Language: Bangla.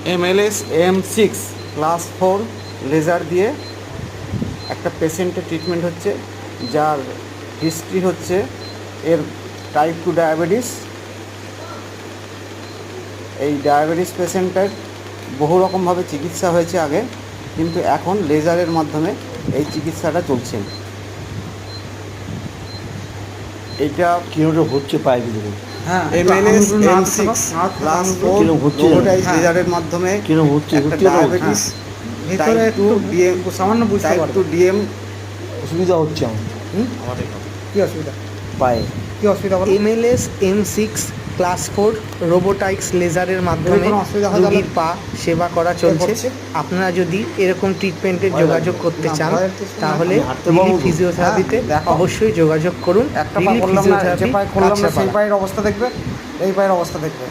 MLS M6 ক্লাস 4 লেজার দিয়ে একটা পেশেন্টের ট্রিটমেন্ট হচ্ছে, যার হিস্ট্রি হচ্ছে এর টাইপ 2 ডায়াবেটিস। এই ডায়াবেটিস পেশেন্টের বহু রকমভাবে চিকিৎসা হয়েছে আগে, কিন্তু এখন লেজারের মাধ্যমে এই চিকিৎসাটা চলছে। এটা কিরকম হচ্ছে পায়ে দিকে? হ্যাঁ, MLS M6 ক্লাস 4 কিরকম হচ্ছে? রোবোটাইজ হ্যাঁ। লেজারের মাধ্যমে কিরকম হচ্ছে? একটা হচ্ছে না? ডায়াবেটিস ভিতরে টাইপ একটু 2 ডিএম সামান্য বুঝতে টাইপ পারবে 2 ডিএম অসুবিধা হচ্ছে আমার কি অসুবিধা, পায়ে। কি অসুবিধা বলো? MLS M6 ক্লাস 4 রোবোটাইক্স লেজারের মাধ্যমে কোনো অসুবিধা হয় রোগীর পা সেবা করা চলছে। করছে? আপনারা যদি এরকম ট্রিটমেন্টের যোগাযোগ করতে না, চান ভয়ের কিছু না। তাহলে আমি হাঁটতে রিলিফ পারবো তো? ফিজিওথেরাপিতে হ্যাঁ, দেখো। অবশ্যই যোগাযোগ করুন। একটা পা রিলিফ করলাম না, যে ফিজিওথেরাপি পায়ে করলাম না সেই কাছড়াপাড়া। পায়ের অবস্থা দেখবে, এই পায়ের অবস্থা দেখবে।